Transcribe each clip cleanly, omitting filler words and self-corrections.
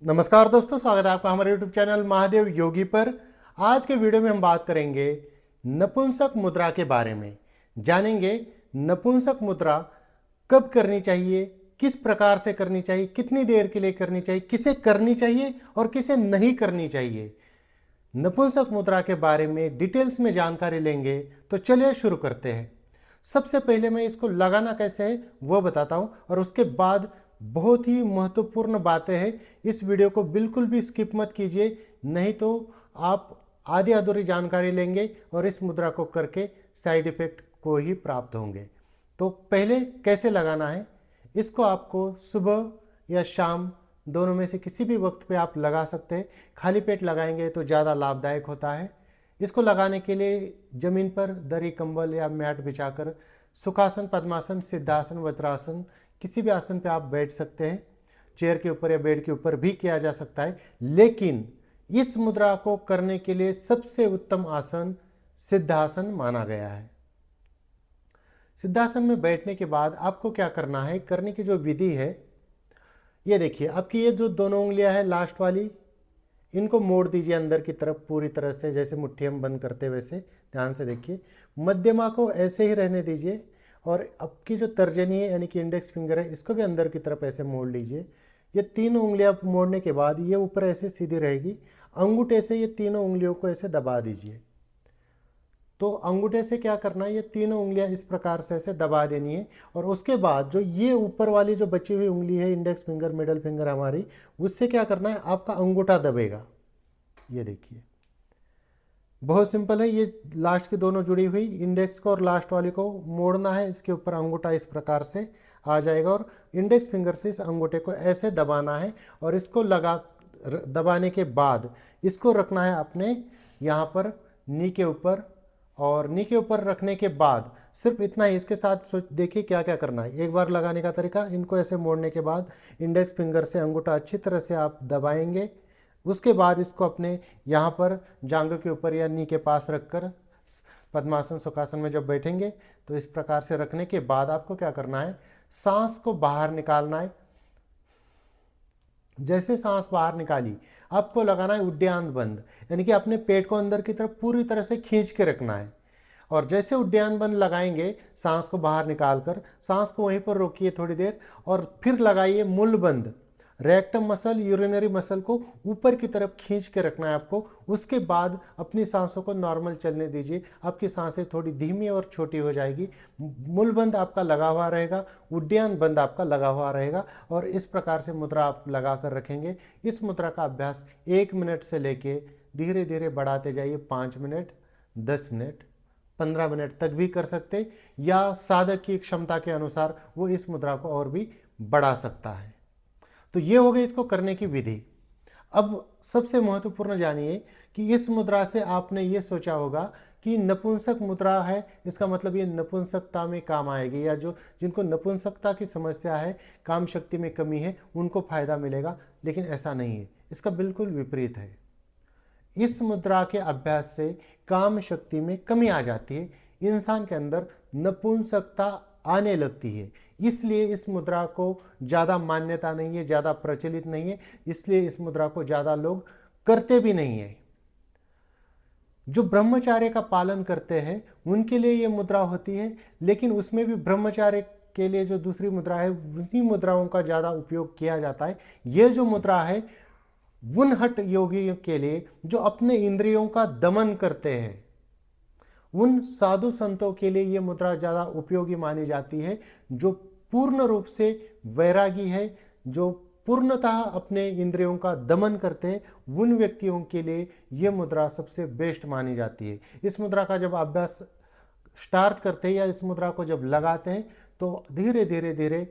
नमस्कार दोस्तों, स्वागत है आपका हमारे YouTube चैनल महादेव योगी पर। आज के वीडियो में हम बात करेंगे नपुंसक मुद्रा के बारे में। जानेंगे नपुंसक मुद्रा कब करनी चाहिए, किस प्रकार से करनी चाहिए, कितनी देर के लिए करनी चाहिए, किसे करनी चाहिए और किसे नहीं करनी चाहिए। नपुंसक मुद्रा के बारे में डिटेल्स में जानकारी लेंगे। तो चलिए शुरू करते हैं। सबसे पहले मैं इसको लगाना कैसे है वो बताता हूँ, और उसके बाद बहुत ही महत्वपूर्ण बातें हैं। इस वीडियो को बिल्कुल भी स्किप मत कीजिए, नहीं तो आप आधी अधूरी जानकारी लेंगे और इस मुद्रा को करके साइड इफेक्ट को ही प्राप्त होंगे। तो पहले कैसे लगाना है, इसको आपको सुबह या शाम दोनों में से किसी भी वक्त पे आप लगा सकते हैं। खाली पेट लगाएंगे तो ज़्यादा लाभदायक होता है। इसको लगाने के लिए ज़मीन पर दरी, कंबल या मैट बिछाकर सुखासन, पद्मासन, सिद्धासन, वज्रासन किसी भी आसन पे आप बैठ सकते हैं। चेयर के ऊपर या बेड के ऊपर भी किया जा सकता है, लेकिन इस मुद्रा को करने के लिए सबसे उत्तम आसन सिद्धासन माना गया है। सिद्धासन में बैठने के बाद आपको क्या करना है, करने की जो विधि है ये देखिए। आपकी ये जो दोनों उंगलियां हैं लास्ट वाली, इनको मोड़ दीजिए अंदर की तरफ पूरी तरह से, जैसे मुट्ठी हम बंद करते वैसे। ध्यान से देखिए, मध्यमा को ऐसे ही रहने दीजिए और आपकी जो तर्जनी है यानी कि इंडेक्स फिंगर है, इसको भी अंदर की तरफ ऐसे मोड़ लीजिए। ये तीनों उंगलियां मोड़ने के बाद ये ऊपर ऐसे सीधी रहेगी। अंगूठे से ये तीनों उंगलियों को ऐसे दबा दीजिए। तो अंगूठे से क्या करना है, ये तीनों उंगलियां इस प्रकार से ऐसे दबा देनी है। और उसके बाद जो ये ऊपर वाली जो बची हुई उंगली है, इंडेक्स फिंगर, मिडल फिंगर हमारी, उससे क्या करना है, आपका अंगूठा दबेगा। ये देखिए, बहुत सिंपल है। ये लास्ट की दोनों जुड़ी हुई इंडेक्स को और लास्ट वाली को मोड़ना है। इसके ऊपर अंगूठा इस प्रकार से आ जाएगा और इंडेक्स फिंगर से इस अंगूठे को ऐसे दबाना है। और इसको दबाने के बाद इसको रखना है अपने यहाँ पर नी के ऊपर। और नी के ऊपर रखने के बाद सिर्फ इतना ही, इसके साथ देखिए क्या क्या करना है। एक बार लगाने का तरीका, इनको ऐसे मोड़ने के बाद इंडेक्स फिंगर से अंगूठा अच्छी तरह से आप दबाएंगे। उसके बाद इसको अपने यहाँ पर जांघों के ऊपर या नी के पास रखकर पद्मासन, सुखासन में जब बैठेंगे तो इस प्रकार से रखने के बाद आपको क्या करना है, सांस को बाहर निकालना है। जैसे सांस बाहर निकाली, आपको लगाना है उड्डयन बंद, यानी कि अपने पेट को अंदर की तरफ पूरी तरह से खींच के रखना है। और जैसे उड्डयन बंद लगाएंगे, सांस को बाहर निकालकर सांस को वहीं पर रोकिए थोड़ी देर और फिर लगाइए मूल बंद। रेक्टम मसल, यूरिनरी मसल को ऊपर की तरफ खींच के रखना है आपको। उसके बाद अपनी सांसों को नॉर्मल चलने दीजिए। आपकी सांसें थोड़ी धीमी और छोटी हो जाएगी। मूल बंद आपका लगा हुआ रहेगा, उड्डयन बंद आपका लगा हुआ रहेगा। और इस प्रकार से मुद्रा आप लगा कर रखेंगे। इस मुद्रा का अभ्यास 1 मिनट से लेके धीरे धीरे बढ़ाते जाइए। 5 मिनट, 10 मिनट, 15 मिनट तक भी कर सकते, या साधक की क्षमता के अनुसार वो इस मुद्रा को और भी बढ़ा सकता है। तो ये हो गई इसको करने की विधि। अब सबसे महत्वपूर्ण जानिए कि इस मुद्रा से आपने ये सोचा होगा कि नपुंसक मुद्रा है, इसका मतलब ये नपुंसकता में काम आएगी, या जो जिनको नपुंसकता की समस्या है, काम शक्ति में कमी है, उनको फायदा मिलेगा। लेकिन ऐसा नहीं है, इसका बिल्कुल विपरीत है। इस मुद्रा के अभ्यास से काम शक्ति में कमी आ जाती है, इंसान के अंदर नपुंसकता आने लगती है। इसलिए इस मुद्रा को ज़्यादा मान्यता नहीं है, ज़्यादा प्रचलित नहीं है, इसलिए इस मुद्रा को ज़्यादा लोग करते भी नहीं है। जो ब्रह्मचार्य का पालन करते हैं उनके लिए ये मुद्रा होती है, लेकिन उसमें भी ब्रह्मचार्य के लिए जो दूसरी मुद्रा है, उन्हीं मुद्राओं का ज़्यादा उपयोग किया जाता है। ये जो मुद्रा है उन हठ योगियों के लिए जो अपने इंद्रियों का दमन करते हैं, उन साधु संतों के लिए ये मुद्रा ज़्यादा उपयोगी मानी जाती है। जो पूर्ण रूप से वैरागी है, जो पूर्णतः अपने इंद्रियों का दमन करते हैं, उन व्यक्तियों के लिए ये मुद्रा सबसे बेस्ट मानी जाती है। इस मुद्रा का जब अभ्यास स्टार्ट करते हैं या इस मुद्रा को जब लगाते हैं तो धीरे धीरे धीरे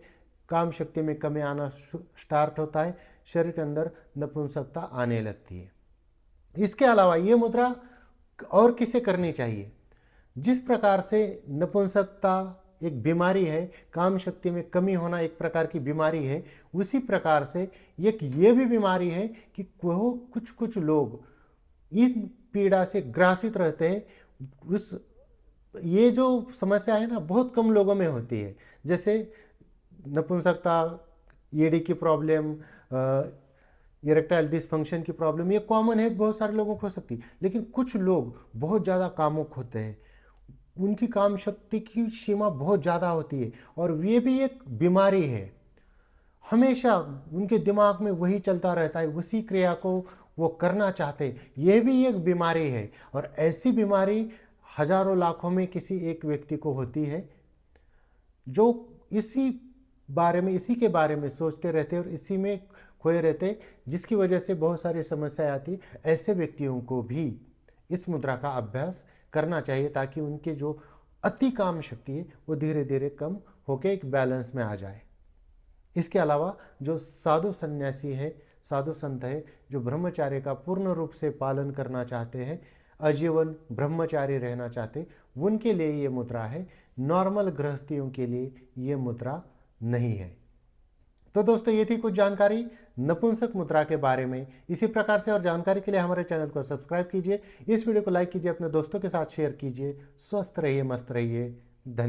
काम शक्ति में कमी आना स्टार्ट होता है, शरीर के अंदर नपुंसकता आने लगती है। इसके अलावा ये मुद्रा और किसे करनी चाहिए, जिस प्रकार से नपुंसकता एक बीमारी है, काम शक्ति में कमी होना एक प्रकार की बीमारी है, उसी प्रकार से एक ये भी बीमारी है कि वो कुछ लोग इस पीड़ा से ग्रासित रहते हैं। ये जो समस्या है ना, बहुत कम लोगों में होती है। जैसे नपुंसकता, एडी की प्रॉब्लम, इरेक्टाइल डिसफंक्शन की प्रॉब्लम, ये कॉमन है, बहुत सारे लोगों को हो सकती है। लेकिन कुछ लोग बहुत ज़्यादा कामुक होते हैं, उनकी काम शक्ति की सीमा बहुत ज़्यादा होती है, और ये भी एक बीमारी है। हमेशा उनके दिमाग में वही चलता रहता है, उसी क्रिया को वो करना चाहते हैं, यह भी एक बीमारी है। और ऐसी बीमारी हजारों लाखों में किसी एक व्यक्ति को होती है, जो इसी के बारे में सोचते रहते और इसी में खोए रहते, जिसकी वजह से बहुत सारी समस्याएं आती। ऐसे व्यक्तियों को भी इस मुद्रा का अभ्यास करना चाहिए, ताकि उनके जो अति काम शक्ति है वो धीरे धीरे कम होकर एक बैलेंस में आ जाए। इसके अलावा जो साधु सन्यासी है, साधु संत है, जो ब्रह्मचार्य का पूर्ण रूप से पालन करना चाहते हैं, आजीवन ब्रह्मचारी रहना चाहते, उनके लिए ये मुद्रा है। नॉर्मल गृहस्थियों के लिए ये मुद्रा नहीं है। तो दोस्तों, ये थी कुछ जानकारी नपुंसक मुद्रा के बारे में। इसी प्रकार से और जानकारी के लिए हमारे चैनल को सब्सक्राइब कीजिए, इस वीडियो को लाइक कीजिए, अपने दोस्तों के साथ शेयर कीजिए। स्वस्थ रहिए, मस्त रहिए। धन्यवाद।